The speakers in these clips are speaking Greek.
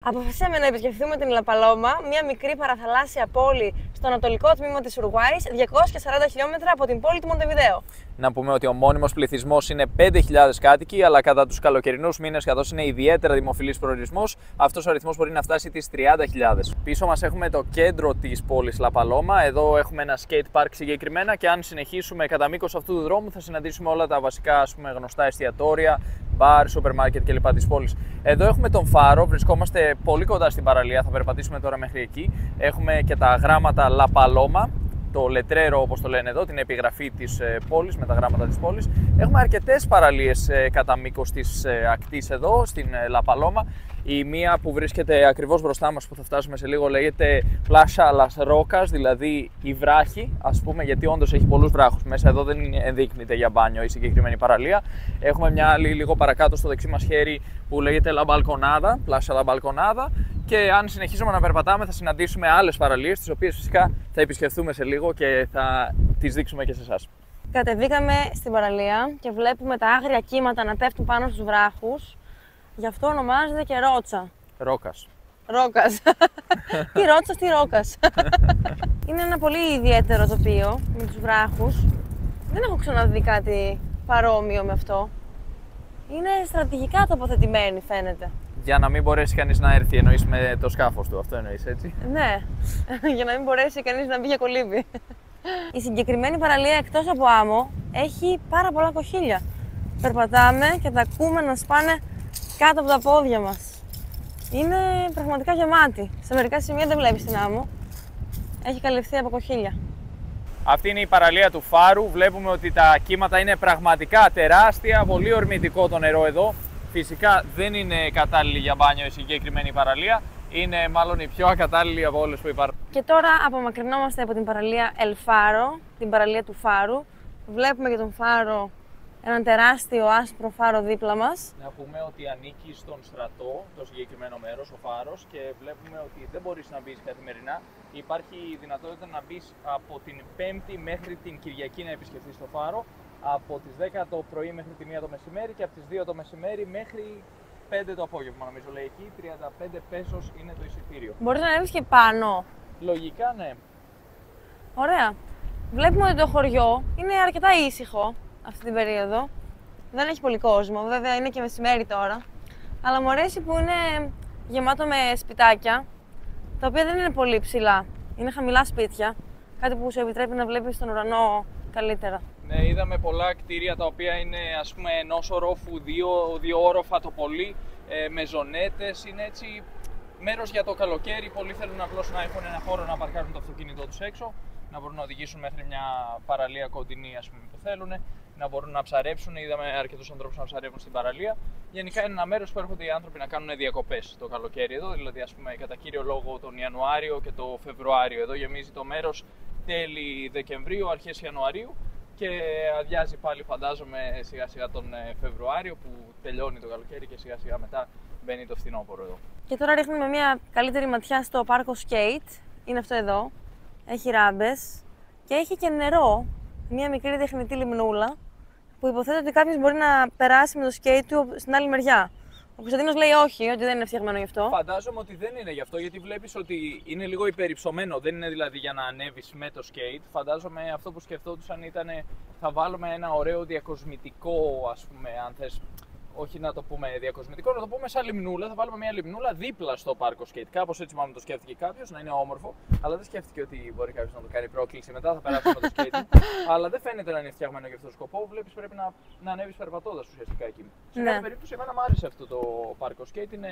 Αποφασίσαμε να επισκεφθούμε την Λαπαλόμα, μια μικρή παραθαλάσσια πόλη στο ανατολικό τμήμα της Ουρουάης, 240 χιλιόμετρα από την πόλη του Μοντεβιδέο. Να πούμε ότι ο μόνιμος πληθυσμός είναι 5.000 κάτοικοι, αλλά κατά τους καλοκαιρινούς μήνες, καθώς είναι ιδιαίτερα δημοφιλής προορισμός, αυτός ο αριθμός μπορεί να φτάσει τις 30.000. Πίσω μας έχουμε το κέντρο της πόλης Λαπαλόμα. Εδώ έχουμε ένα skate park συγκεκριμένα και αν συνεχίσουμε κατά μήκος αυτού του δρόμου θα συναντήσουμε όλα τα βασικά γνωστά εστιατόρια, μπαρ, σούπερ μάρκετ κλπ. Της πόλης. Εδώ έχουμε τον φάρο, βρισκόμαστε πολύ κοντά στην παραλία, θα περπατήσουμε τώρα μέχρι εκεί. Έχουμε και τα γράμματα Λαπαλόμα, το λετρέρο όπως το λένε εδώ, την επιγραφή της πόλης με τα γράμματα της πόλης. Έχουμε αρκετές παραλίες κατά μήκος της ακτής εδώ, στην Λαπαλόμα. Η μία που βρίσκεται ακριβώς μπροστά μας που θα φτάσουμε σε λίγο λέγεται Πλάσα Λας Ρόκας, δηλαδή η βράχη, ας πούμε, γιατί όντως έχει πολλούς βράχους. Μέσα εδώ δεν ενδείκνυται για μπάνιο η συγκεκριμένη παραλία. Έχουμε μια άλλη λίγο παρακάτω στο δεξί μας χέρι που λέγεται La Balconada, Πλάσα La Balconada. Και αν συνεχίσουμε να περπατάμε θα συναντήσουμε άλλες παραλίες, τις οποίες φυσικά θα επισκεφθούμε σε λίγο και θα τις δείξουμε και σε εσάς. Κατεβήκαμε στην παραλία και βλέπουμε τα άγρια κύματα να πέφτουν πάνω στους βράχους. Γι' αυτό ονομάζεται και Ρότσα. Ρόκας. Ρόκας. Τι Ρότσας, τι Ρόκας. Είναι ένα πολύ ιδιαίτερο τοπίο με τους βράχους. Δεν έχω ξαναδεί κάτι παρόμοιο με αυτό. Είναι στρατηγικά τοποθετημένοι φαίνεται. Για να μην μπορέσει κανείς να έρθει, εννοείς με το σκάφος του, αυτό εννοείς έτσι? Ναι, για να μην μπορέσει κανείς να μπει για κολύμπη. Η συγκεκριμένη παραλία εκτός από άμμο έχει πάρα πολλά κοχύλια. Περπατάμε και τα ακούμε να σπάνε κάτω από τα πόδια μας. Είναι πραγματικά γεμάτη. Σε μερικά σημεία δεν βλέπεις την άμμο. Έχει καλυφθεί από κοχύλια. Αυτή είναι η παραλία του Φάρου. Βλέπουμε ότι τα κύματα είναι πραγματικά τεράστια, πολύ ορμητικό το νερό εδώ. Φυσικά δεν είναι κατάλληλη για μπάνιο η συγκεκριμένη παραλία. Είναι μάλλον η πιο ακατάλληλη από όλες που υπάρχουν. Και τώρα απομακρυνόμαστε από την παραλία Ελφάρο, την παραλία του Φάρου. Βλέπουμε και τον Φάρο, έναν τεράστιο άσπρο φάρο δίπλα μας. Να πούμε ότι ανήκει στον στρατό το συγκεκριμένο μέρος, ο φάρος, και βλέπουμε ότι δεν μπορείς να μπεις καθημερινά. Υπάρχει η δυνατότητα να μπεις από την Πέμπτη μέχρι την Κυριακή να επισκεφθείς το φάρο, από τις 10 το πρωί μέχρι τη 1 το μεσημέρι και από τις 2 το μεσημέρι μέχρι 5 το απόγευμα, νομίζω λέει εκεί. 35 πέσος είναι το εισιτήριο. Μπορείς να ανέβεις και πάνω. Λογικά ναι. Ωραία. Βλέπουμε ότι το χωριό είναι αρκετά ήσυχο αυτή την περίοδο. Δεν έχει πολύ κόσμο, βέβαια είναι και μεσημέρι τώρα. Αλλά μου αρέσει που είναι γεμάτο με σπιτάκια, τα οποία δεν είναι πολύ ψηλά. Είναι χαμηλά σπίτια, κάτι που σου επιτρέπει να βλέπεις τον ουρανό καλύτερα. Ναι, είδαμε πολλά κτίρια τα οποία είναι ας πούμε ενός ορόφου, δύο όροφα το πολύ, με ζωνέτες. Είναι έτσι μέρος για το καλοκαίρι. Πολλοί θέλουν απλώς να έχουν ένα χώρο να παρκάρουν το αυτοκίνητό τους έξω, να μπορούν να οδηγήσουν μέχρι μια παραλία κοντινή, ας πούμε, που θέλουν, να μπορούν να ψαρέψουν. Είδαμε αρκετούς ανθρώπους να ψαρεύουν στην παραλία. Γενικά είναι ένα μέρος που έρχονται οι άνθρωποι να κάνουν διακοπές το καλοκαίρι εδώ, δηλαδή ας πούμε κατά κύριο λόγο τον Ιανουάριο και το Φεβρουάριο. Εδώ γεμίζει το μέρος τέλη Δεκεμβρίου, αρχές Ιανουαρίου και αδειάζει πάλι φαντάζομαι σιγά σιγά τον Φεβρουάριο που τελειώνει το καλοκαίρι και σιγά σιγά μετά μπαίνει το φθινόπωρο εδώ. Και τώρα ρίχνουμε μια καλύτερη ματιά στο πάρκο Skate. Είναι αυτό εδώ. Έχει ράμπες και έχει και νερό, μια μικρή τεχνητή λιμνούλα που υποθέτω ότι κάποιος μπορεί να περάσει με το σκέιτ του στην άλλη μεριά. Ο Κωνσταντίνος λέει όχι, ότι δεν είναι φτιαγμένο γι' αυτό. Φαντάζομαι ότι δεν είναι γι' αυτό, γιατί βλέπεις ότι είναι λίγο υπερυψωμένο, δεν είναι δηλαδή για να ανέβεις με το σκέιτ. Φαντάζομαι αυτό που σκεφτόντουσαν ήταν θα βάλουμε ένα ωραίο διακοσμητικό, ας πούμε, αν θες, όχι να το πούμε διακοσμητικό, να το πούμε σαν λιμνούλα. Θα βάλουμε μια λιμνούλα δίπλα στο πάρκο σκέιτ. Κάπως έτσι μάλλον το σκέφτηκε κάποιος, να είναι όμορφο. Αλλά δεν σκέφτηκε ότι μπορεί κάποιος να το κάνει πρόκληση μετά, θα περάσει με το σκέιτ. Αλλά δεν φαίνεται να είναι φτιαγμένο για αυτόν τον σκοπό. Βλέπεις πρέπει να ανέβεις περπατώντας ουσιαστικά εκεί. Σε κάθε περίπτωση, εμένα μου άρεσε αυτό το πάρκο σκέιτ. Είναι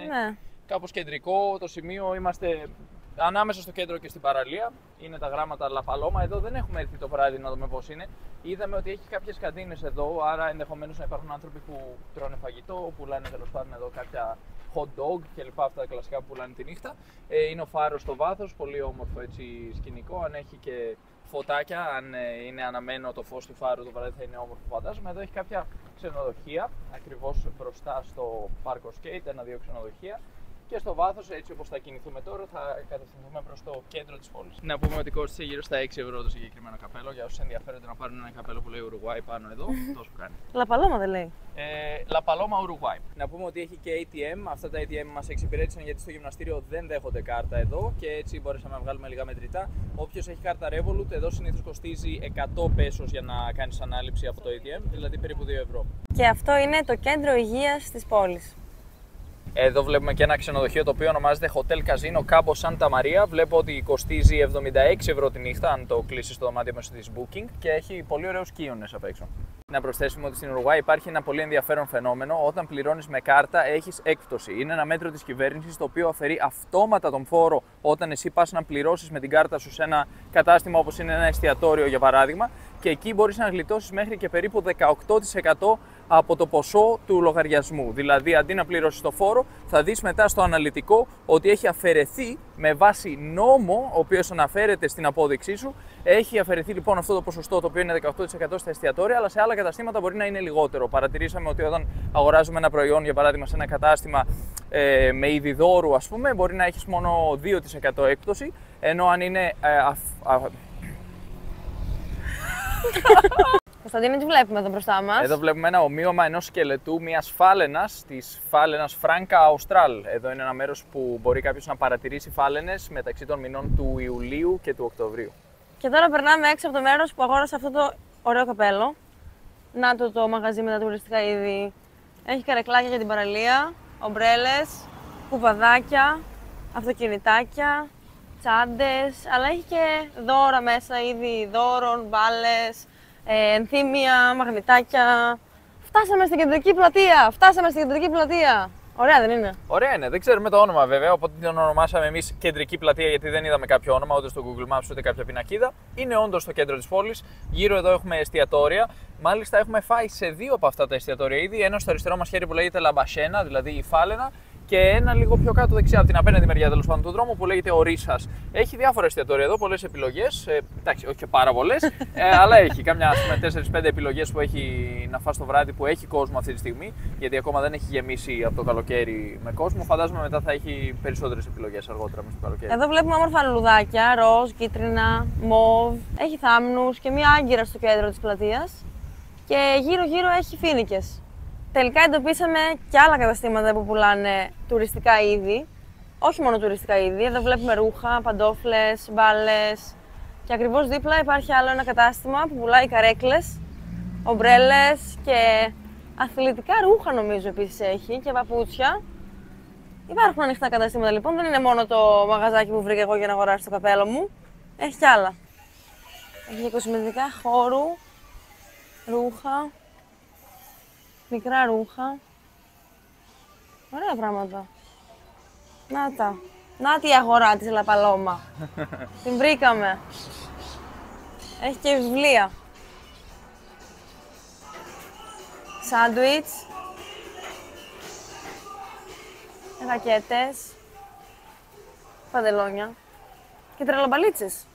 κάπως κεντρικό το σημείο. Είμαστε ανάμεσα στο κέντρο και στην παραλία. Είναι τα γράμματα Λαπαλόμα. Εδώ δεν έχουμε έρθει το βράδυ να δούμε πώς είναι. Είδαμε ότι έχει κάποιες καντίνες εδώ, άρα ενδεχομένως να υπάρχουν άνθρωποι που τρώνε φαγητό, πουλάνε τέλος πάντων εδώ κάποια hot dog κλπ. Αυτά τα κλασικά που πουλάνε τη νύχτα. Είναι ο φάρος στο βάθος, πολύ όμορφο έτσι σκηνικό. Αν έχει και φωτάκια, αν είναι αναμένο το φως του φάρου το βράδυ θα είναι όμορφο φαντάζομαι. Εδώ έχει κάποια ξενοδοχεία, ακριβώς μπροστά στο πάρκο σκέιτ, ένα-δύο ξενοδοχεία. Και στο βάθος, έτσι όπως θα κινηθούμε τώρα, θα κατευθυνθούμε προς το κέντρο της πόλης. Να πούμε ότι κόστησε γύρω στα 6 ευρώ το συγκεκριμένο καπέλο. Για όσους ενδιαφέρονται να πάρουν ένα καπέλο που λέει Ουρουγουάι πάνω εδώ, τόσο κάνει. Λαπαλώμα δεν λέει. La Paloma Uruguay. Να πούμε ότι έχει και ATM. Αυτά τα ATM μας εξυπηρέτησαν γιατί στο γυμναστήριο δεν δέχονται κάρτα εδώ και έτσι μπορέσαμε να βγάλουμε λίγα μετρητά. Όποιος έχει κάρτα Revolut, εδώ συνήθως κοστίζει 100 πέσος για να κάνεις ανάληψη από το ATM, δηλαδή περίπου 2 ευρώ. Και αυτό είναι το κέντρο υγείας της πόλης. Εδώ βλέπουμε και ένα ξενοδοχείο το οποίο ονομάζεται Hotel Casino Cabo Santa Maria. Βλέπω ότι κοστίζει 76 ευρώ τη νύχτα αν το κλείσεις το δωμάτιο μέσω της Booking και έχει πολύ ωραίους κύονες απ' έξω. Να προσθέσουμε ότι στην Ουρουγουάη υπάρχει ένα πολύ ενδιαφέρον φαινόμενο. Όταν πληρώνεις με κάρτα, έχεις έκπτωση. Είναι ένα μέτρο της κυβέρνησης το οποίο αφαιρεί αυτόματα τον φόρο όταν εσύ πας να πληρώσεις με την κάρτα σου σε ένα κατάστημα όπως είναι ένα εστιατόριο για παράδειγμα. Και εκεί μπορείς να γλιτώσεις μέχρι και περίπου 18% από το ποσό του λογαριασμού. Δηλαδή, αντί να πληρώσεις το φόρο, θα δεις μετά στο αναλυτικό ότι έχει αφαιρεθεί με βάση νόμο, ο οποίος αναφέρεται στην απόδειξή σου. Έχει αφαιρεθεί λοιπόν αυτό το ποσοστό, το οποίο είναι 18% στα εστιατόρια, αλλά σε άλλα καταστήματα μπορεί να είναι λιγότερο. Παρατηρήσαμε ότι όταν αγοράζουμε ένα προϊόν, για παράδειγμα, σε ένα κατάστημα με είδη δώρου, ας πούμε, μπορεί να έχεις μόνο 2% έκπτωση, ενώ αν είναι. Κωνσταντίνε, τι βλέπουμε εδώ μπροστά μας? Εδώ βλέπουμε ένα ομοίωμα ενός σκελετού μιας φάλαινας, της φάλαινας Franca Austral. Εδώ είναι ένα μέρος που μπορεί κάποιος να παρατηρήσει φάλαινες μεταξύ των μηνών του Ιουλίου και του Οκτωβρίου. Και τώρα περνάμε έξω από το μέρος που αγόρασα αυτό το ωραίο καπέλο. Να το μαγαζί με τα τουριστικά είδη. Έχει καρεκλάκια για την παραλία, ομπρέλες, κουβαδάκια, αυτοκινητάκια, τσάντες, αλλά έχει και δώρα μέσα, είδη δώρων, μπάλες, ενθύμια, μαγνητάκια. Φτάσαμε στην κεντρική πλατεία! Φτάσαμε στην κεντρική πλατεία! Ωραία δεν είναι? Ωραία είναι, δεν ξέρουμε το όνομα βέβαια, οπότε την ονομάσαμε εμείς κεντρική πλατεία γιατί δεν είδαμε κάποιο όνομα ούτε στο Google Maps ούτε κάποια πινακίδα. Είναι όντως στο κέντρο της πόλης. Γύρω εδώ έχουμε εστιατόρια. Μάλιστα έχουμε φάει σε 2 από αυτά τα εστιατόρια ήδη. Ένα στο αριστερό μας χέρι που λέγεται Λαμπασένα, δηλαδή η φάλαινα. Και ένα λίγο πιο κάτω δεξιά, από την απέναντι μεριά τέλος πάντων του δρόμου που λέγεται Ορίσας. Έχει διάφορα εστιατόρια εδώ, πολλές επιλογές. Εντάξει, όχι και πάρα πολλές, αλλά έχει κάμια 4-5 επιλογές που έχει να φας το βράδυ που έχει κόσμο αυτή τη στιγμή. Γιατί ακόμα δεν έχει γεμίσει από το καλοκαίρι με κόσμο. Φαντάζομαι μετά θα έχει περισσότερες επιλογές αργότερα μέσα στο καλοκαίρι. Εδώ βλέπουμε όμορφα λουλουδάκια, ροζ, κίτρινα, μοβ. Έχει θάμνους και μία άγκυρα στο κέντρο της πλατείας. Και γύρω-γύρω έχει φοίνικες. Τελικά εντοπίσαμε και άλλα καταστήματα που πουλάνε τουριστικά είδη. Όχι μόνο τουριστικά είδη, εδώ βλέπουμε ρούχα, παντόφλες, μπάλες. Και ακριβώς δίπλα υπάρχει άλλο ένα κατάστημα που πουλάει καρέκλες, ομπρέλες και αθλητικά ρούχα νομίζω επίσης έχει και παπούτσια. Υπάρχουν ανοιχτά καταστήματα λοιπόν, δεν είναι μόνο το μαγαζάκι που βρήκα εγώ για να αγοράσω το καπέλο μου. Έχει κι άλλα. Έχει και κοσμητικά χώρου, ρούχα. Μικρά ρούχα. Ωραία πράγματα. Να τα. Να τη η αγορά της La Paloma. Την βρήκαμε. Έχει και βιβλία. Σάντουιτς. Ρακέτες. Παντελόνια. Και τρελαμπαλίτσες.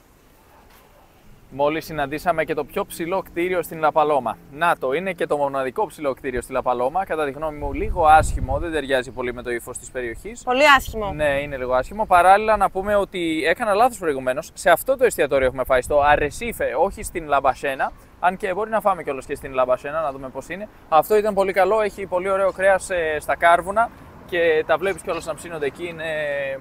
Μόλις συναντήσαμε και το πιο ψηλό κτίριο στην La Paloma. Να το, είναι και το μοναδικό ψηλό κτίριο στη La Paloma. Κατά τη γνώμη μου, λίγο άσχημο, δεν ταιριάζει πολύ με το ύφος της περιοχής. Πολύ άσχημο. Ναι, είναι λίγο άσχημο. Παράλληλα, να πούμε ότι έκανα λάθος προηγουμένως. Σε αυτό το εστιατόριο έχουμε φάει, στο Arrecife, όχι στην Λαμπασένα. Αν και μπορεί να φάμε κιόλας και στην Λαμπασένα, να δούμε πώς είναι. Αυτό ήταν πολύ καλό, έχει πολύ ωραίο κρέας στα κάρβουνα. Και τα βλέπεις κιόλας να ψήνονται εκεί, είναι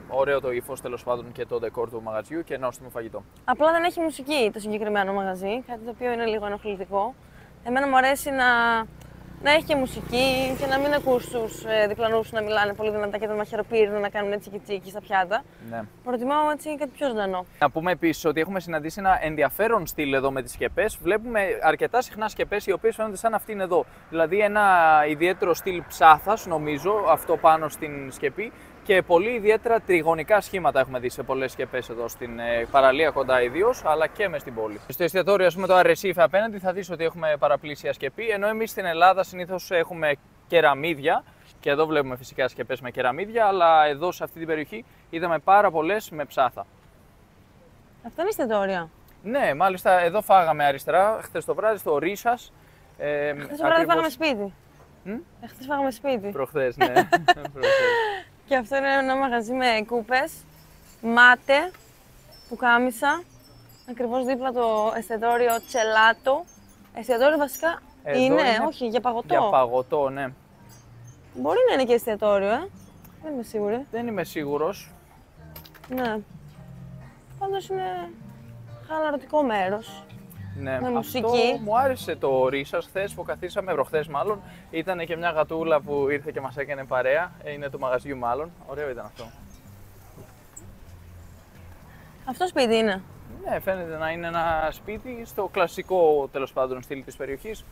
ωραίο το ύφος τέλος πάντων και το ντεκόρ του μαγαζιού και νόστιμο φαγητό. Απλά δεν έχει μουσική το συγκεκριμένο μαγαζί, κάτι το οποίο είναι λίγο ενοχλητικό. Εμένα μου αρέσει να έχει και μουσική και να μην ακούς τους διπλανούς να μιλάνε πολύ δυνατά και τα μαχαιροπύρνα να κάνουν έτσι και τσίκι στα πιάτα. Ναι. Προτιμάω έτσι κάτι πιο ζωντανό. Να πούμε επίσης ότι έχουμε συναντήσει ένα ενδιαφέρον στυλ εδώ με τις σκεπές. Βλέπουμε αρκετά συχνά σκεπές οι οποίες φαίνονται σαν αυτήν εδώ. Δηλαδή ένα ιδιαίτερο στυλ ψάθας, νομίζω, αυτό πάνω στην σκεπή. Και πολύ ιδιαίτερα τριγωνικά σχήματα έχουμε δει σε πολλές σκεπές εδώ στην παραλία κοντά ιδίως, αλλά και μες στην πόλη. Στο εστιατόριο, ας πούμε, το Arrecife απέναντι θα δεις ότι έχουμε παραπλήσια σκεπή, ενώ εμείς στην Ελλάδα συνήθως έχουμε κεραμίδια. Και εδώ βλέπουμε φυσικά σκεπές με κεραμίδια, αλλά εδώ σε αυτή την περιοχή είδαμε πάρα πολλές με ψάθα. Αυτό είναι εστιατόρια. Ναι, μάλιστα εδώ φάγαμε αριστερά χθες το βράδυ στο Ρίσας. Χθες το βράδυ φάγαμε σπίτι. Χθες φάγαμε σπίτι. Προχθές, ναι. Και αυτό είναι ένα μαγαζί με κούπες, μάτε, πουκάμισα, ακριβώς δίπλα το εστιατόριο Τσελάτο. Εστιατόριο βασικά είναι, όχι, για παγωτό. Για παγωτό, ναι. Μπορεί να είναι και εστιατόριο, δεν είμαι σίγουρη. Δεν είμαι σίγουρος. Ναι. Πάντως είναι χαλαρωτικό μέρος. Ναι, με μουσική. αυτό μου άρεσε το ρίσας. Χθες που καθίσαμε, προχθές μάλλον, ήταν και μια γατούλα που ήρθε και μας έκανε παρέα. Είναι του μαγαζιού μάλλον. Ωραίο ήταν αυτό. Αυτό σπίτι είναι. Ναι, φαίνεται να είναι ένα σπίτι στο κλασικό τέλος πάντων στυλ της περιοχής.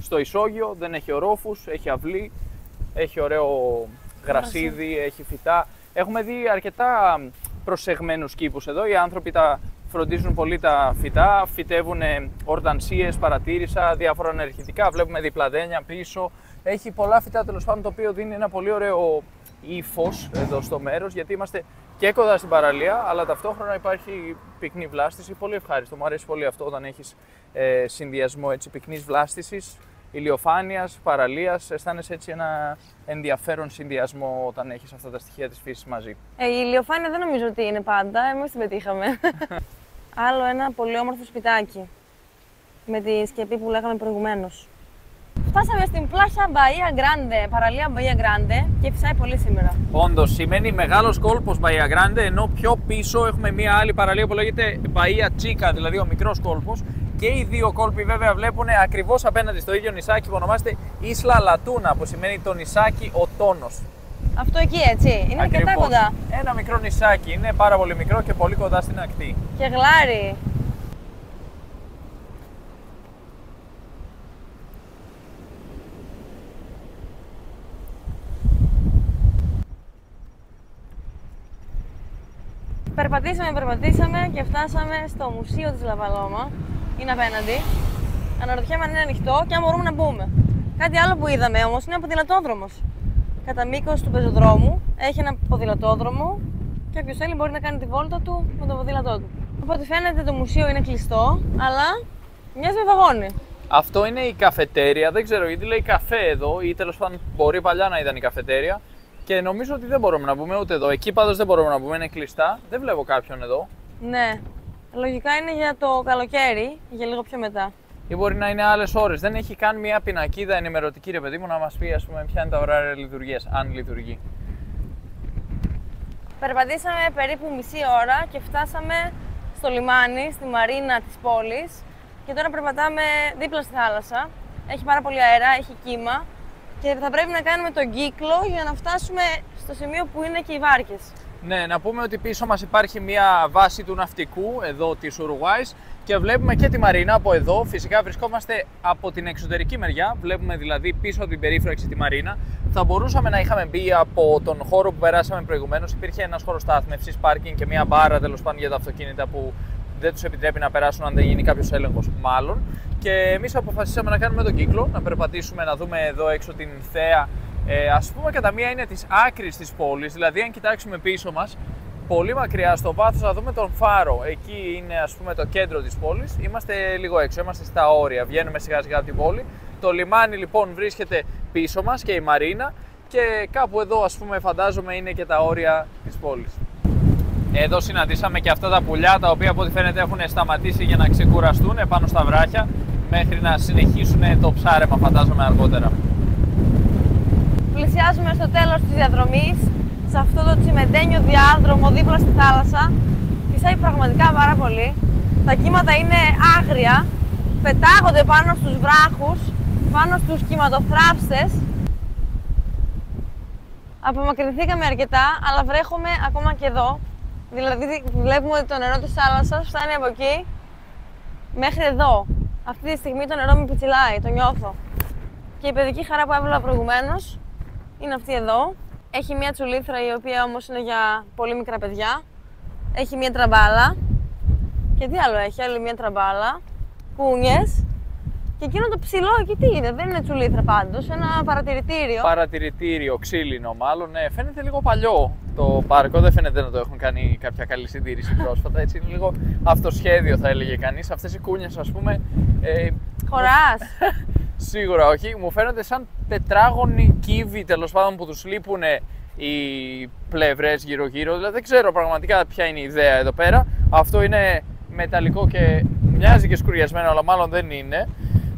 Στο ισόγειο, δεν έχει ορόφους, έχει αυλή, έχει ωραίο γρασίδι, έχει φυτά. Έχουμε δει αρκετά προσεγμένους κήπους εδώ. Οι άνθρωποι τα φροντίζουν πολύ τα φυτά, φυτεύουν ορτανσίες, παρατήρησα, διάφορα ενεργητικά. Βλέπουμε διπλαδένια πίσω. Έχει πολλά φυτά τέλος πάντων, το οποίο δίνει ένα πολύ ωραίο ύφος εδώ στο μέρος, γιατί είμαστε και κοντά στην παραλία, αλλά ταυτόχρονα υπάρχει πυκνή βλάστηση. Πολύ ευχάριστο. Μου αρέσει πολύ αυτό όταν έχεις συνδυασμό έτσι, πυκνής βλάστησης, ηλιοφάνειας, παραλίας. Αισθάνεσαι έτσι ένα ενδιαφέρον συνδυασμό όταν έχεις αυτά τα στοιχεία της φύσης μαζί. Η ηλιοφάνεια δεν νομίζω ότι είναι πάντα. Εμείς την πετύχαμε. Άλλο ένα πολύ όμορφο σπιτάκι. Με τη σκεπή που λέγαμε προηγουμένως. Φτάσαμε στην Πλάσα Bahia Grande, παραλία Bahia Grande και φυσάει πολύ σήμερα. Όντως, σημαίνει μεγάλος κόλπος Bahia Grande, ενώ πιο πίσω έχουμε μια άλλη παραλία που λέγεται Bahia Chica, δηλαδή ο μικρός κόλπος. Και οι δύο κόλποι βέβαια βλέπουν ακριβώς απέναντι στο ίδιο νησάκι που ονομάζεται Isla Latuna, που σημαίνει το νησάκι ο τόνος. Αυτό εκεί έτσι, είναι αρκετά κοντά. Ένα μικρό νησάκι, είναι πάρα πολύ μικρό και πολύ κοντά στην ακτή. Και γλάρι. Περπατήσαμε και φτάσαμε στο Μουσείο της Λαβαλώμα. Είναι απέναντι. Αναρωτιέμαι αν είναι ανοιχτό και αν μπορούμε να μπούμε. Κάτι άλλο που είδαμε όμως είναι ο ποδηλατόδρομος. Κατά μήκος του πεζοδρόμου έχει ένα ποδηλατόδρομο και όποιος θέλει μπορεί να κάνει τη βόλτα του με το ποδήλατό του. Από ό,τι φαίνεται το μουσείο είναι κλειστό, αλλά μοιάζει με βαγόνι. Αυτό είναι η καφετέρια, δεν ξέρω γιατί λέει καφέ εδώ, ή τέλος πάντων μπορεί παλιά να ήταν η καφετέρια. Και νομίζω ότι δεν μπορούμε να μπούμε ούτε εδώ. Εκεί πάντως δεν μπορούμε να μπούμε, είναι κλειστά. Δεν βλέπω κάποιον εδώ. Ναι. Λογικά είναι για το καλοκαίρι, για λίγο πιο μετά. Ή μπορεί να είναι άλλες ώρες. Δεν έχει καν μια πινακίδα ενημερωτική, ρε παιδί μου, να μας πει ας πούμε ποια είναι τα ωράρια λειτουργίας, αν λειτουργεί. Περπατήσαμε περίπου μισή ώρα και φτάσαμε στο λιμάνι, στη μαρίνα της πόλης. Και τώρα περπατάμε δίπλα στη θάλασσα. Έχει πάρα πολύ αέρα, έχει κύμα. Και θα πρέπει να κάνουμε τον κύκλο για να φτάσουμε στο σημείο που είναι και οι βάρκες. Ναι, να πούμε ότι πίσω μας υπάρχει μια βάση του ναυτικού εδώ της Ουρουγουάης και βλέπουμε και τη μαρίνα από εδώ. Φυσικά βρισκόμαστε από την εξωτερική μεριά, βλέπουμε δηλαδή πίσω από την περίφραξη τη μαρίνα. Θα μπορούσαμε να είχαμε μπει από τον χώρο που περάσαμε προηγουμένως. Υπήρχε ένας χώρος στάθμευσης, πάρκινγκ και μια μπάρα τέλος πάντων για τα αυτοκίνητα που δεν τους επιτρέπει να περάσουν αν δεν γίνει κάποιος έλεγχος, μάλλον. Και εμείς αποφασίσαμε να κάνουμε τον κύκλο, να περπατήσουμε, να δούμε εδώ έξω την θέα. Ας πούμε κατά μία είναι της άκρης της πόλης, δηλαδή αν κοιτάξουμε πίσω μας, πολύ μακριά στο βάθος θα δούμε τον φάρο. Εκεί είναι ας πούμε το κέντρο της πόλης, είμαστε λίγο έξω, είμαστε στα όρια, βγαίνουμε σιγά σιγά από την πόλη. Το λιμάνι λοιπόν βρίσκεται πίσω μας και η μαρίνα και κάπου εδώ ας πούμε φαντάζομαι είναι και τα όρια της πόλης. Εδώ συναντήσαμε και αυτά τα πουλιά τα οποία από ό,τι φαίνεται έχουν σταματήσει για να ξεκουραστούν πάνω στα βράχια μέχρι να συνεχίσουν το ψάρεμα φαντάζομαι αργότερα. Πλησιάζουμε στο τέλος της διαδρομής, σε αυτό το τσιμεντένιο διάδρομο δίπλα στη θάλασσα. Φυσάει πραγματικά πάρα πολύ. Τα κύματα είναι άγρια, πετάγονται πάνω στους βράχους, πάνω στους κυματοθράψτες. Απομακρυνθήκαμε αρκετά, αλλά βρέχουμε ακόμα και εδώ. Δηλαδή βλέπουμε ότι το νερό της θάλασσας φτάνει από εκεί μέχρι εδώ. Αυτή τη στιγμή το νερό με πιτσιλάει, το νιώθω. Και η παιδική χαρά που έβλεπα προηγουμένως είναι αυτή εδώ. Έχει μια τσουλήθρα η οποία όμως είναι για πολύ μικρά παιδιά. Έχει μια τραμπάλα. Και τι άλλο έχει, άλλη μια τραμπάλα. Κούνιες. Και εκείνο το ψηλό εκεί τι είναι, δεν είναι τσουλήθρα πάντως, ένα παρατηρητήριο. Παρατηρητήριο, ξύλινο μάλλον. Ναι, φαίνεται λίγο παλιό το πάρκο, δεν φαίνεται να το έχουν κάνει κάποια καλή συντήρηση πρόσφατα. Έτσι είναι λίγο αυτοσχέδιο θα έλεγε κανείς. Αυτές οι κούνιες ας πούμε. Χωράς. Σίγουρα όχι, μου φαίνονται σαν τετράγωνοι κύβοι τέλος πάντων που τους λείπουν οι πλευρές γύρω-γύρω. Δηλαδή δεν ξέρω πραγματικά ποια είναι η ιδέα εδώ πέρα. Αυτό είναι μεταλλικό και μοιάζει και σκουριασμένο, αλλά μάλλον δεν είναι.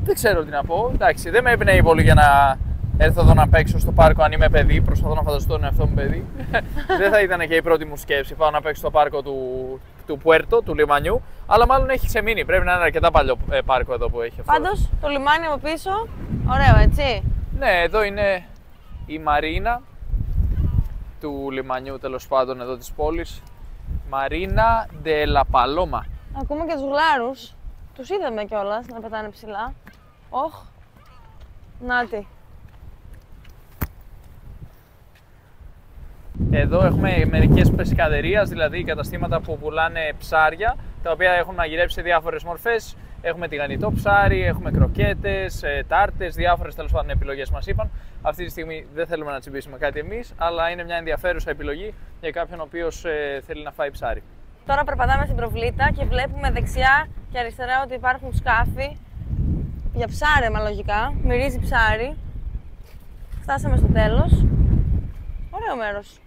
Δεν ξέρω τι να πω. Εντάξει, δεν με εμπνέει πολύ για να έρθω εδώ να παίξω στο πάρκο αν είμαι παιδί. Προσπαθώ να φανταστώ τον εαυτό μου παιδί. Δεν θα ήταν και η πρώτη μου σκέψη. Πάω να παίξω στο πάρκο του Πουέρτο, του λιμανιού. Αλλά μάλλον έχει ξεμείνει. Πρέπει να είναι αρκετά παλιό πάρκο εδώ που έχει αυτό. Πάντως το λιμάνι από πίσω, ωραίο έτσι. Ναι, εδώ είναι η Μαρίνα του λιμανιού, τέλος πάντων, εδώ της πόλης. Μαρίνα de la Paloma. Ακούμε και τους γλάρους. Τους είδαμε κιόλας να πετάνε ψηλά. Οχ, νάτι. Εδώ έχουμε μερικές πεσκαδερίες, δηλαδή καταστήματα που πουλάνε ψάρια, τα οποία έχουν μαγειρέψει σε διάφορες μορφές. Έχουμε τηγανιτό ψάρι, έχουμε κροκέτες, τάρτες, διάφορες τέλος πάντων επιλογές μας είπαν. Αυτή τη στιγμή δεν θέλουμε να τσιμπήσουμε κάτι εμείς, αλλά είναι μια ενδιαφέρουσα επιλογή για κάποιον ο οποίος θέλει να φάει ψάρι. Τώρα περπατάμε στην προβλήτα και βλέπουμε δεξιά και αριστερά ότι υπάρχουν σκάφη για ψάρεμα λογικά. Μυρίζει ψάρι. Φτάσαμε στο τέλος. Ωραίο μέρος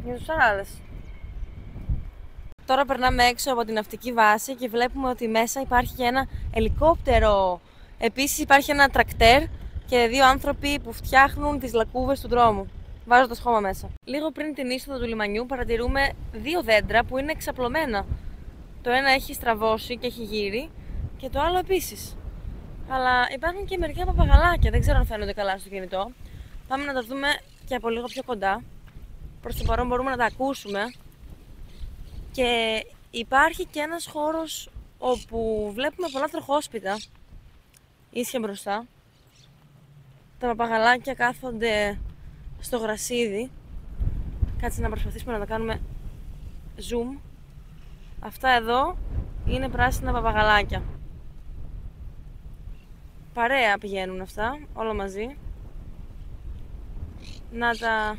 για τους ψαράδες. Τώρα περνάμε έξω από την ναυτική βάση και βλέπουμε ότι μέσα υπάρχει και ένα ελικόπτερο. Επίσης υπάρχει ένα τρακτέρ και δύο άνθρωποι που φτιάχνουν τις λακκούβες του δρόμου, βάζοντας χώμα μέσα. Λίγο πριν την είσοδο του λιμανιού παρατηρούμε δύο δέντρα που είναι εξαπλωμένα. Το ένα έχει στραβώσει και έχει γύρει και το άλλο επίσης. Αλλά υπάρχουν και μερικά παπαγαλάκια, δεν ξέρω αν φαίνονται καλά στο κινητό. Πάμε να τα δούμε και από λίγο πιο κοντά. Προς το παρόν μπορούμε να τα ακούσουμε. Και υπάρχει και ένας χώρος όπου βλέπουμε πολλά τροχόσπιτα ίσια μπροστά. Τα παπαγαλάκια κάθονται στο γρασίδι. Κάτσε να προσπαθήσουμε να τα κάνουμε zoom. Αυτά εδώ είναι πράσινα παπαγαλάκια. Παρέα πηγαίνουν αυτά, όλα μαζί. Να τα...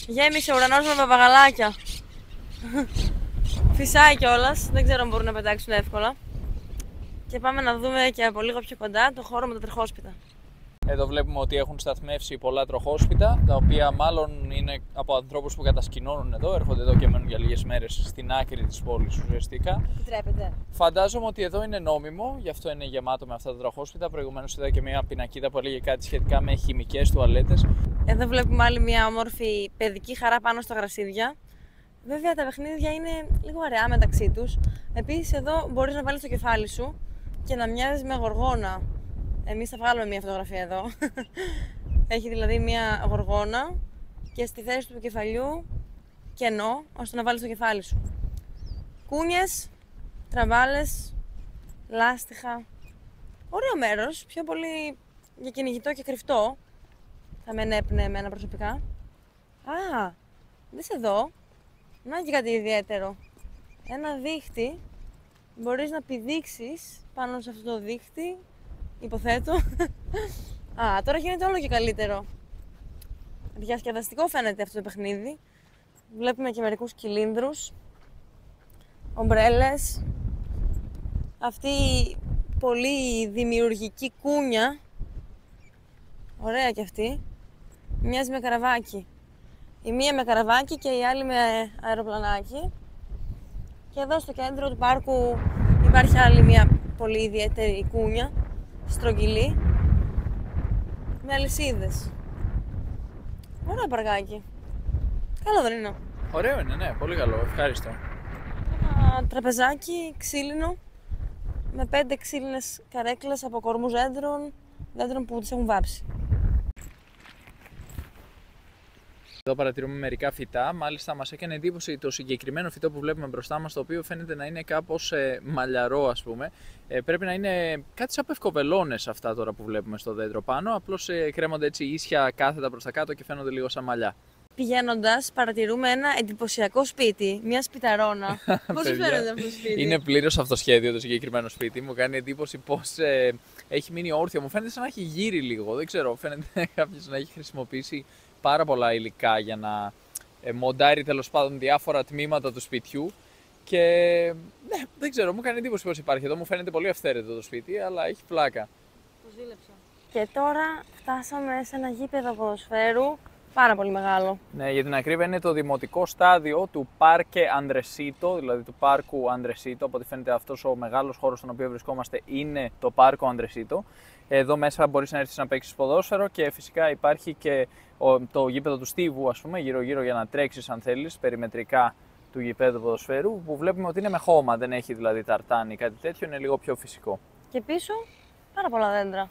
Γέμισε ο ουρανός με παπαγαλάκια. Φυσάει κιόλας, δεν ξέρω αν μπορούν να πετάξουν εύκολα. Και πάμε να δούμε και από λίγο πιο κοντά το χώρο με τα τροχόσπιτα. Εδώ βλέπουμε ότι έχουν σταθμεύσει πολλά τροχόσπιτα, τα οποία μάλλον είναι από ανθρώπους που κατασκηνώνουν εδώ, έρχονται εδώ και μένουν για λίγες μέρες στην άκρη της πόλης ουσιαστικά. Επιτρέπεται. Φαντάζομαι ότι εδώ είναι νόμιμο, γι' αυτό είναι γεμάτο με αυτά τα τροχόσπιτα. Προηγουμένως είδα και μια πινακίδα που έλεγε κάτι σχετικά με χημικές τουαλέτες. Εδώ βλέπουμε άλλη μια όμορφη παιδική χαρά πάνω στα γρασίδια. Βέβαια τα παιχνίδια είναι λίγο αραιά μεταξύ τους. Επίσης εδώ μπορείς να βάλεις το κεφάλι σου και να μοιάζεις με γοργόνα. Εμείς θα βγάλουμε μια φωτογραφία εδώ. Έχει δηλαδή μια γοργόνα και στη θέση του κεφαλιού κενό, ώστε να βάλεις το κεφάλι σου. Κούνιες, τραμπάλες, λάστιχα. Ωραίο μέρος, πιο πολύ για κυνηγητό και κρυφτό. Θα με ενέπνεε εμένα προσωπικά. Α, δεις εδώ. Να και κάτι ιδιαίτερο. Ένα δίχτυ. Μπορείς να πηδήξεις πάνω σε αυτό το δίχτυ. Υποθέτω. Α, τώρα γίνεται όλο και καλύτερο. Διασκεδαστικό φαίνεται αυτό το παιχνίδι. Βλέπουμε και μερικούς κυλίνδρους. Ομπρέλες. Αυτή η πολύ δημιουργική κούνια. Ωραία κι αυτή. Μοιάζει με καραβάκι. Η μία με καραβάκι και η άλλη με αεροπλανάκι. Και εδώ στο κέντρο του πάρκου υπάρχει άλλη μια πολύ ιδιαίτερη κούνια. Στρογγυλή. Με αλυσίδες. Ωραίο παρκάκι. Καλό δεν είναι? Ωραίο είναι, ναι, πολύ καλό, ευχάριστο. Ένα τραπεζάκι ξύλινο με 5 ξύλινες καρέκλες από κορμούς δέντρων που τις έχουν βάψει. Εδώ παρατηρούμε μερικά φυτά. Μάλιστα, μας έκανε εντύπωση το συγκεκριμένο φυτό που βλέπουμε μπροστά μας, το οποίο φαίνεται να είναι κάπως μαλλιαρό, ας πούμε. Πρέπει να είναι κάτι σαν πευκοβελώνες αυτά τώρα που βλέπουμε στο δέντρο πάνω. Απλώς κρέμονται έτσι ίσια κάθετα προς τα κάτω και φαίνονται λίγο σαν μαλλιά. Πηγαίνοντας, παρατηρούμε ένα εντυπωσιακό σπίτι, μια σπιταρόνα. Πώς σου φαίνεται αυτό το σπίτι? Είναι πλήρως αυτοσχέδιο το συγκεκριμένο σπίτι. Μου κάνει εντύπωση πως έχει μείνει όρθιο. Μου φαίνεται σαν να έχει γύρει λίγο. Δεν ξέρω, φαίνεται κάποιος να έχει χρησιμοποιήσει πάρα πολλά υλικά για να μοντάρει τέλος πάντων διάφορα τμήματα του σπιτιού. Και ναι, δεν ξέρω, μου κάνει εντύπωση πως υπάρχει εδώ. Μου φαίνεται πολύ αυθαίρετο το σπίτι, αλλά έχει πλάκα. Το ζήλεψα. Και τώρα φτάσαμε σε ένα γήπεδο ποδοσφαίρου πάρα πολύ μεγάλο. Ναι, για την ακρίβεια είναι το δημοτικό στάδιο του Πάρκε Ανδρεσίτο, δηλαδή του πάρκου Ανδρεσίτο. Από ό,τι φαίνεται αυτός ο μεγάλος χώρος στον οποίο βρισκόμαστε είναι το πάρκο Ανδρεσίτο. Εδώ μέσα μπορείς να έρθεις να παίξεις ποδόσφαιρο και φυσικά υπάρχει και το γήπεδο του Στίβου, ας πούμε, γύρω-γύρω για να τρέξεις αν θέλεις, περιμετρικά του γηπέδου ποδοσφαίρου, που βλέπουμε ότι είναι με χώμα, δεν έχει δηλαδή ταρτάνι ή κάτι τέτοιο, είναι λίγο πιο φυσικό. Και πίσω πάρα πολλά δέντρα.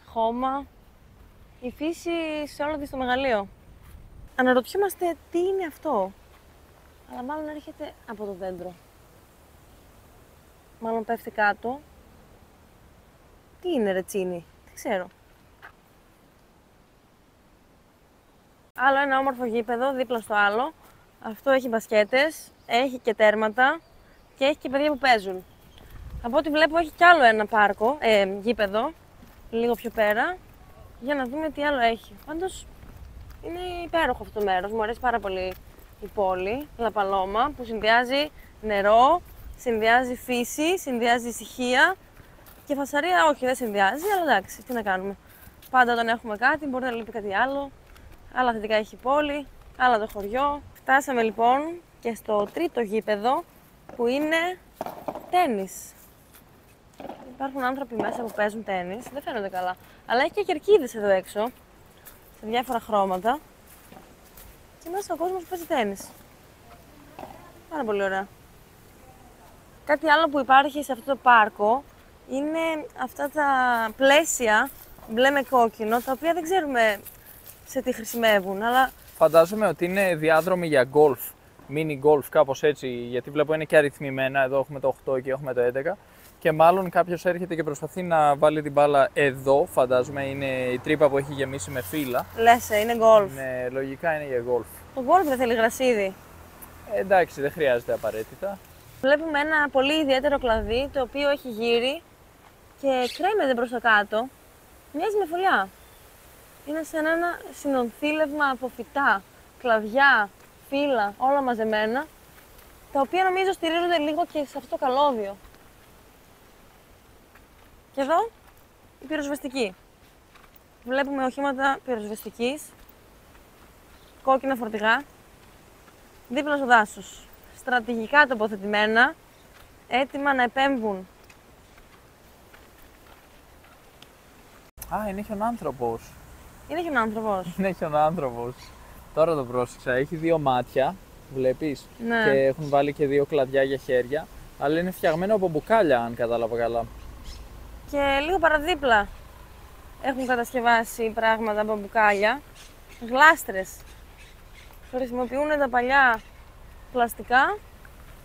Χώμα, η φύση σε όλο της το μεγαλείο. Αναρωτιόμαστε τι είναι αυτό, αλλά μάλλον έρχεται από το δέντρο. Μάλλον πέφτει κάτω. Τι είναι ρετσίνη, δεν ξέρω. Άλλο ένα όμορφο γήπεδο δίπλα στο άλλο. Αυτό έχει μπασκέτες, έχει και τέρματα και έχει και παιδιά που παίζουν. Από ό,τι βλέπω έχει κι άλλο ένα πάρκο, γήπεδο, λίγο πιο πέρα, για να δούμε τι άλλο έχει. Πάντως είναι υπέροχο αυτό το μέρος, μου αρέσει πάρα πολύ η πόλη, Λαπαλώμα, που συνδυάζει νερό, συνδυάζει φύση, συνδυάζει ησυχία και φασαρία όχι, δεν συνδυάζει, αλλά εντάξει, τι να κάνουμε. Πάντα όταν έχουμε κάτι μπορεί να λείπει κάτι άλλο, άλλα θετικά έχει η πόλη, άλλα το χωριό. Φτάσαμε λοιπόν και στο τρίτο γήπεδο που είναι τένις. Υπάρχουν άνθρωποι μέσα που παίζουν τένις, δεν φαίνονται καλά. Αλλά έχει και κερκίδες εδώ έξω, σε διάφορα χρώματα. Και μέσα ο κόσμος παίζει τένις. Πάρα πολύ ωραία. Κάτι άλλο που υπάρχει σε αυτό το πάρκο είναι αυτά τα πλαίσια μπλε με κόκκινο, τα οποία δεν ξέρουμε σε τι χρησιμεύουν, αλλά... Φαντάζομαι ότι είναι διάδρομοι για γκολφ, mini γκολφ, κάπως έτσι, γιατί βλέπω είναι και αριθμημένα, εδώ έχουμε το 8 και έχουμε το 11 και μάλλον κάποιος έρχεται και προσπαθεί να βάλει την μπάλα εδώ, φαντάζομαι είναι η τρύπα που έχει γεμίσει με φύλλα. Λες, είναι γκολφ. Ναι, λογικά είναι για γκολφ. Το γκολφ δεν θέλει γρασίδι. Εντάξει, δεν χρειάζεται απαραίτητα. Βλέπουμε ένα πολύ ιδιαίτερο κλαδί, το οποίο έχει γύρει και κρέμεται προς τα κάτω. Μοιάζει με φωλιά. Είναι σαν ένα συνονθήλευμα από φυτά, κλαδιά, φύλλα, όλα μαζεμένα, τα οποία νομίζω στηρίζονται λίγο και σε αυτό το καλώδιο. Και εδώ η πυροσβεστική. Βλέπουμε οχήματα πυροσβεστικής, κόκκινα φορτηγά, δίπλα στο δάσος. Στρατηγικά τοποθετημένα, έτοιμα να επέμβουν. Α, είναι και ο άνθρωπος. Είναι και ο άνθρωπος. Είναι και ο άνθρωπος. Τώρα το πρόσεξα. Έχει δύο μάτια, βλέπεις. Ναι. Και έχουν βάλει και δύο κλαδιά για χέρια. Αλλά είναι φτιαγμένο από μπουκάλια, αν κατάλαβα καλά. Και λίγο παραδίπλα έχουν κατασκευάσει πράγματα από μπουκάλια. Γλάστρες. Χρησιμοποιούν τα παλιά πλαστικά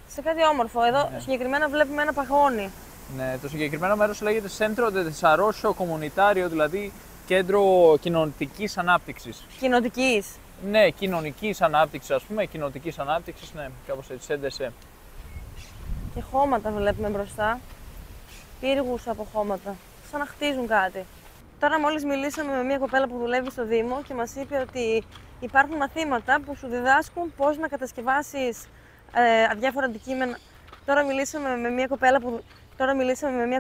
σε κάτι όμορφο. Εδώ συγκεκριμένα βλέπουμε ένα παγόνι. Ναι, το συγκεκριμένο μέρος λέγεται Centro de Desarrollo Comunitario, δηλαδή κέντρο κοινωνικής ανάπτυξης. Κοινοτικής. Ναι, κοινωνικής ανάπτυξης, ας πούμε, κοινοτικής ανάπτυξης, ναι, κάπως έτσι, CDC. Και χώματα βλέπουμε μπροστά. Πύργους από χώματα. Σαν να χτίζουν κάτι. Τώρα μόλις μιλήσαμε με μια κοπέλα που δουλεύει στο Δήμο και μας είπε ότι υπάρχουν μαθήματα που σου διδάσκουν πώς να κατασκευάσεις διάφορα αντικείμενα. Τώρα μιλήσαμε με μια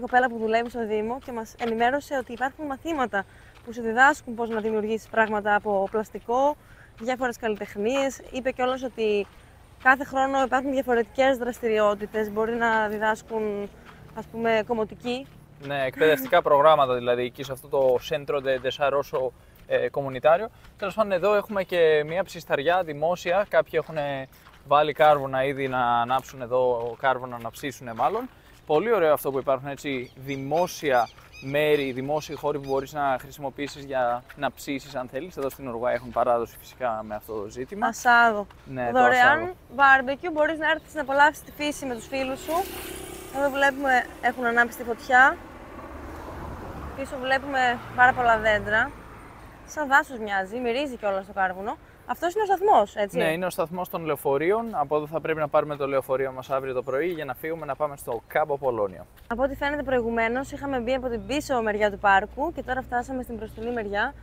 κοπέλα που δουλεύει στο Δήμο και μας ενημέρωσε ότι υπάρχουν μαθήματα που σου διδάσκουν πώς να δημιουργήσεις πράγματα από πλαστικό, διάφορες καλλιτεχνίες. Είπε κιόλας ότι κάθε χρόνο υπάρχουν διαφορετικές δραστηριότητες, μπορεί να διδάσκουν, ας πούμε, κομμωτική. Ναι, εκπαιδευτικά προγράμματα δηλαδή εκεί σε αυτό το Centro de Desarrollo Comunitario. Τέλος πάντων, εδώ έχουμε και μια ψισταριά δημόσια. Κάποιοι έχουν βάλει κάρβουνα ήδη να ανάψουν εδώ, κάρβουνα να ψήσουν μάλλον. Πολύ ωραίο αυτό που υπάρχουν έτσι δημόσια μέρη, δημόσιοι χώροι που μπορείς να χρησιμοποιήσεις για να ψήσεις αν θέλεις. Εδώ στην Ουρουγουάη έχουν παράδοση φυσικά με αυτό το ζήτημα. Ασάδο. Ναι, δωρεάν barbecue, μπορείς να έρθεις να απολαύσεις τη φύση με τους φίλους σου. Εδώ βλέπουμε έχουν ανάψει τη φωτιά. Πίσω βλέπουμε πάρα πολλά δέντρα. Σαν δάσος μοιάζει, μυρίζει κιόλας το κάρβουνο. Αυτός είναι ο σταθμός, έτσι. Ναι, είναι ο σταθμός των λεωφορείων. Από εδώ θα πρέπει να πάρουμε το λεωφορείο μας αύριο το πρωί για να φύγουμε να πάμε στο Κάμπο Πολόνιο. Από ό,τι φαίνεται προηγουμένως είχαμε μπει από την πίσω μεριά του πάρκου και τώρα φτάσαμε στην μπροστινή μεριά.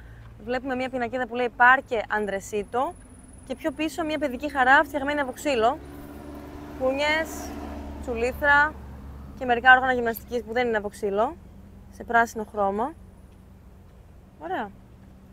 Βλέπουμε μια πινακίδα που λέει Πάρκε Ανδρεσίτο και πιο πίσω μια παιδική χαρά φτιαγμένη από ξύλο. Κούνιες, τσουλήθρα και μερικά όργανα γυμναστικής που δεν είναι από ξύλο, σε πράσινο χρώμα. Ωραία.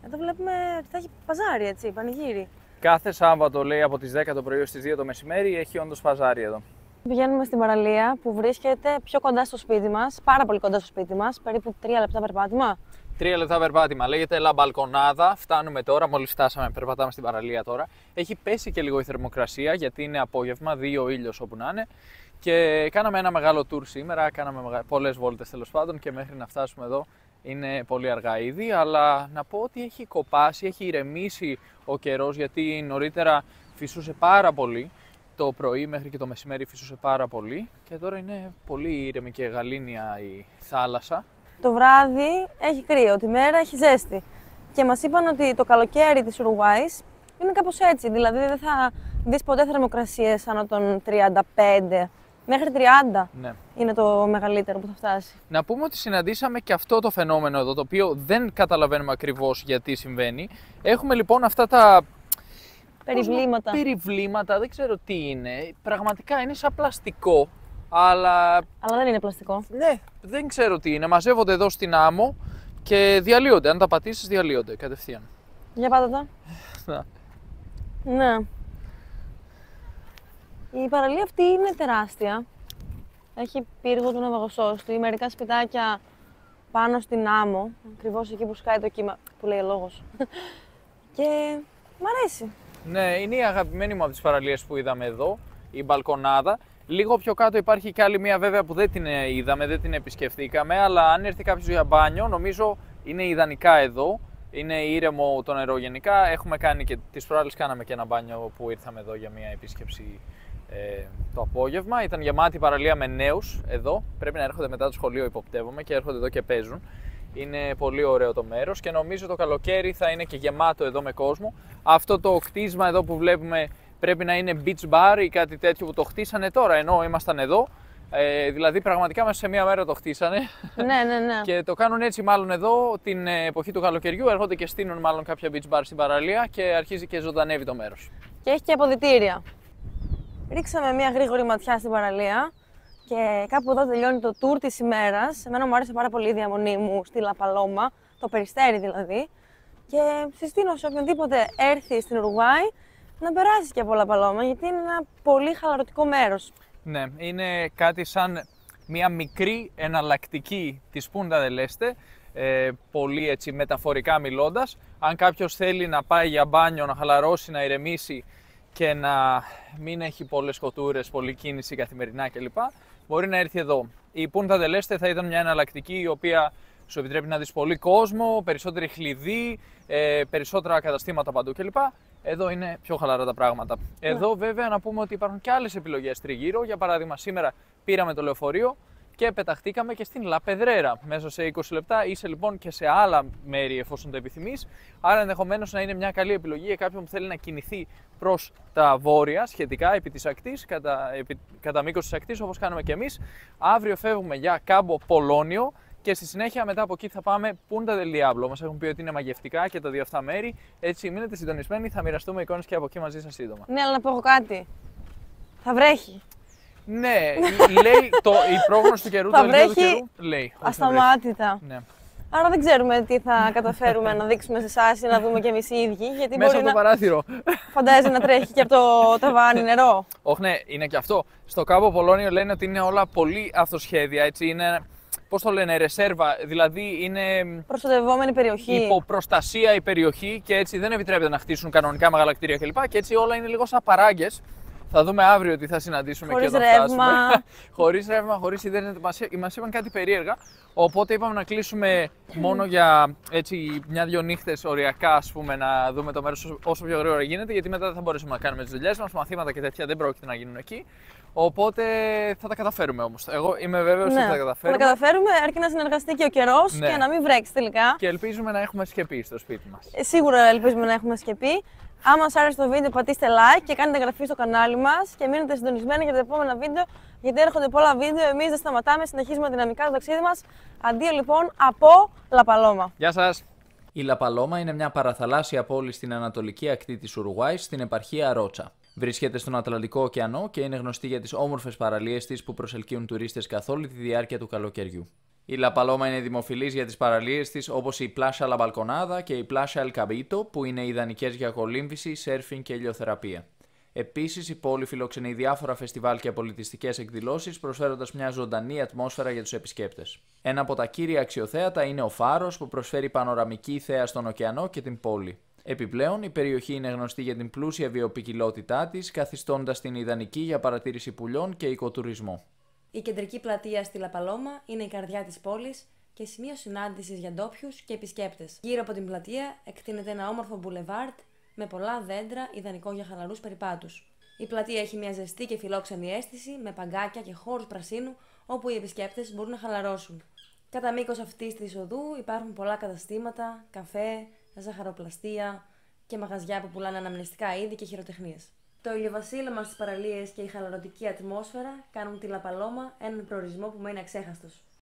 Εδώ βλέπουμε ότι θα έχει παζάρι, έτσι, πανηγύρι. Κάθε Σάββατο, λέει, από τις 10 το πρωί στις 2 το μεσημέρι, έχει όντως παζάρι εδώ. Πηγαίνουμε στην παραλία που βρίσκεται πιο κοντά στο σπίτι μας, πάρα πολύ κοντά στο σπίτι μας, περίπου 3 λεπτά περπάτημα. 3 λεπτά περπάτημα, λέγεται La Balconada. Φτάνουμε τώρα, μόλις φτάσαμε, περπατάμε στην παραλία τώρα. Έχει πέσει και λίγο η θερμοκρασία γιατί είναι απόγευμα, 2 ήλιος όπου να είναι. Και κάναμε ένα μεγάλο tour σήμερα, κάναμε πολλές βόλτες τέλος πάντων και μέχρι να φτάσουμε εδώ είναι πολύ αργά ήδη. Αλλά να πω ότι έχει κοπάσει, έχει ηρεμήσει ο καιρός γιατί νωρίτερα φυσούσε πάρα πολύ. Το πρωί μέχρι και το μεσημέρι φυσούσε πάρα πολύ και τώρα είναι πολύ ήρεμη και γαλήνια η θάλασσα. Το βράδυ έχει κρύο, τη μέρα έχει ζέστη. Και μας είπαν ότι το καλοκαίρι της Ουρουγουάης είναι κάπως έτσι. Δηλαδή δεν θα δεις ποτέ θερμοκρασίες άνω των 35. Μέχρι 30 ναι. Είναι το μεγαλύτερο που θα φτάσει. Να πούμε ότι συναντήσαμε και αυτό το φαινόμενο εδώ, το οποίο δεν καταλαβαίνουμε ακριβώς γιατί συμβαίνει. Έχουμε λοιπόν αυτά τα περιβλήματα. Περιβλήματα, δεν ξέρω τι είναι. Πραγματικά είναι σαν πλαστικό. Αλλά δεν είναι πλαστικό. Ναι, δεν ξέρω τι είναι. Μαζεύονται εδώ στην άμμο και διαλύονται. Αν τα πατήσεις, διαλύονται κατευθείαν. Για πάτα τα. Ναι. Η παραλία αυτή είναι τεράστια. Έχει πύργο του Ναυαγοσώστη, μερικά σπιτάκια πάνω στην άμμο, ακριβώς εκεί που σκάει το κύμα που λέει ο λόγος. Και μ' αρέσει. Ναι, είναι η αγαπημένη μου από τις παραλίες που είδαμε εδώ, η Μπαλκονάδα. Λίγο πιο κάτω υπάρχει και άλλη μία βέβαια που δεν την είδαμε, δεν την επισκεφθήκαμε, αλλά αν έρθει κάποιος για μπάνιο, νομίζω είναι ιδανικά εδώ. Είναι ήρεμο το νερό γενικά. Έχουμε κάνει και τις προάλλες κάναμε και ένα μπάνιο που ήρθαμε εδώ για μία επίσκεψη το απόγευμα. Ήταν γεμάτη η παραλία με νέους εδώ. Πρέπει να έρχονται μετά το σχολείο, υποπτεύομαι, και έρχονται εδώ και παίζουν. Είναι πολύ ωραίο το μέρος και νομίζω το καλοκαίρι θα είναι και γεμάτο εδώ με κόσμο. Αυτό το κτίσμα εδώ που βλέπουμε πρέπει να είναι beach bar ή κάτι τέτοιο που το χτίσανε τώρα ενώ ήμασταν εδώ. Δηλαδή πραγματικά μέσα σε μία μέρα το χτίσανε. Ναι. Και το κάνουν έτσι μάλλον εδώ την εποχή του καλοκαιριού. Έρχονται και στείνουν μάλλον κάποια beach bar στην παραλία και αρχίζει και ζωντανεύει το μέρος. Και έχει και αποδυτήρια. Ρίξαμε μία γρήγορη ματιά στην παραλία και κάπου εδώ τελειώνει το tour της ημέρας. Εμένα μου άρεσε πάρα πολύ η διαμονή μου στη Λα Παλώμα, το Περιστέρι δηλαδή. Και συστήνω σε οποιονδήποτε έρθει στην Ουρουγουάη να περάσει και από Λα Παλώμα, γιατί είναι ένα πολύ χαλαρωτικό μέρος. Ναι, είναι κάτι σαν μια μικρή εναλλακτική της Punta del Este, πολύ έτσι μεταφορικά μιλώντας. Αν κάποιος θέλει να πάει για μπάνιο, να χαλαρώσει, να ηρεμήσει και να μην έχει πολλές σκοτούρες, πολλή κίνηση καθημερινά κλπ, μπορεί να έρθει εδώ. Η Punta del Este θα ήταν μια εναλλακτική η οποία σου επιτρέπει να δεις πολύ κόσμο, περισσότερη χλειδί, περισσότερα καταστήματα παντού κλπ. Εδώ είναι πιο χαλαρά τα πράγματα. Εδώ βέβαια να πούμε ότι υπάρχουν και άλλες επιλογές τριγύρω. Για παράδειγμα, σήμερα πήραμε το λεωφορείο και πεταχτήκαμε και στην Λα Πεδρέρα. Μέσα σε 20 λεπτά είσαι λοιπόν και σε άλλα μέρη εφόσον το επιθυμείς. Άρα ενδεχομένως να είναι μια καλή επιλογή για κάποιον που θέλει να κινηθεί προς τα βόρεια σχετικά επί της ακτής, κατά μήκος της ακτής όπως κάνουμε και εμείς. Αύριο φεύγουμε για Κάμπο Πολόνιο. Και στη συνέχεια μετά από εκεί θα πάμε Punta del Diablo. Μας έχουν πει ότι είναι μαγευτικά και τα δύο αυτά μέρη. Έτσι μείνετε συντονισμένοι, θα μοιραστούμε εικόνες και από εκεί μαζί σας σύντομα. Ναι, αλλά να πω εγώ κάτι. Θα βρέχει. Ναι, λέει η πρόγνωση του καιρού, θα το βρέχει του καιρού, λέει. ασταμάτητα. Ναι. Άρα δεν ξέρουμε τι θα καταφέρουμε να δείξουμε σε εσάς ή να δούμε κι εμείς οι ίδιοι. Γιατί μέσα μπορεί από το παράθυρο. Φαντάζεσαι να τρέχει και από το ταβάνι νερό. Όχι, ναι, είναι και αυτό. Στο Κάμπο Πολόνιο λένε ότι είναι όλα πολύ αυτοσχέδια. Έτσι, είναι, πώς το λένε, ρεσέρβα. Δηλαδή είναι προστατευόμενη περιοχή. Υποπροστασία η περιοχή και έτσι δεν επιτρέπεται να χτίσουν κανονικά μεγάλα κτίρια κλπ. Και έτσι όλα είναι λίγο σαν παράγκες. Θα δούμε αύριο τι θα συναντήσουμε χωρίς και όταν ρεύμα. φτάσουμε. Χωρίς ρεύμα, χωρίς ίντερνετ. Μας είπαν κάτι περίεργα. Οπότε είπαμε να κλείσουμε μόνο για έτσι μια-δυο νύχτες οριακά, ας πούμε, να δούμε το μέρος όσο πιο γρήγορα γίνεται. Γιατί μετά δεν θα μπορέσουμε να κάνουμε τις δουλειές μας. Μαθήματα και τέτοια δεν πρόκειται να γίνουν εκεί. Οπότε θα τα καταφέρουμε όμως. Εγώ είμαι βέβαιος ότι θα τα καταφέρουμε. Θα τα καταφέρουμε, αρκεί να συνεργαστεί και ο καιρός και να μην βρέξει τελικά. Και ελπίζουμε να έχουμε σκεπή στο σπίτι μας. Σίγουρα ελπίζουμε να έχουμε σκεπή. Άμα σας άρεσε το βίντεο, πατήστε like και κάντε εγγραφή στο κανάλι μας και μείνετε συντονισμένοι για τα επόμενα βίντεο, γιατί έρχονται πολλά βίντεο. Εμείς δεν σταματάμε, συνεχίζουμε δυναμικά το ταξίδι μας. Αντίο λοιπόν από Λα Παλώμα. Γεια σας! Η Λα Παλώμα είναι μια παραθαλάσσια πόλη στην ανατολική ακτή της Ουρουγουάης, στην επαρχία Ρότσα. Βρίσκεται στον Ατλαντικό ωκεανό και είναι γνωστή για τις όμορφες παραλίες της που προσελκύουν τουρίστες καθ' όλη τη διάρκεια του καλοκαιριού. Η La Paloma είναι δημοφιλής για τις παραλίες της, όπως η Πλάσα La Balconada και η Πλάσα El Cabito, που είναι ιδανικές για κολύμβηση, σέρφινγκ και ηλιοθεραπεία. Επίσης, η πόλη φιλοξενεί διάφορα φεστιβάλ και πολιτιστικές εκδηλώσεις, προσφέροντας μια ζωντανή ατμόσφαιρα για τους επισκέπτες. Ένα από τα κύρια αξιοθέατα είναι ο Φάρος, που προσφέρει πανοραμική θέα στον ωκεανό και την πόλη. Επιπλέον, η περιοχή είναι γνωστή για την πλούσια βιοποικιλότητά της, καθιστώντας την ιδανική για παρατήρηση πουλιών και οικοτουρισμό. Η κεντρική πλατεία στη La Paloma είναι η καρδιά της πόλης και σημείο συνάντησης για ντόπιους και επισκέπτες. Γύρω από την πλατεία εκτείνεται ένα όμορφο μπουλεβάρτ με πολλά δέντρα, ιδανικό για χαλαρούς περιπάτους. Η πλατεία έχει μια ζεστή και φιλόξενη αίσθηση με παγκάκια και χώρους πρασίνου όπου οι επισκέπτες μπορούν να χαλαρώσουν. Κατά μήκος αυτής της οδού υπάρχουν πολλά καταστήματα, καφέ, ζαχαροπλαστεία και μαγαζιά που πουλάνε αναμνηστικά είδη και χειροτεχνίες. Το ηλιοβασίλεμα στις παραλίες και η χαλαρωτική ατμόσφαιρα κάνουν τη La Paloma έναν προορισμό που μένει αξέχαστος.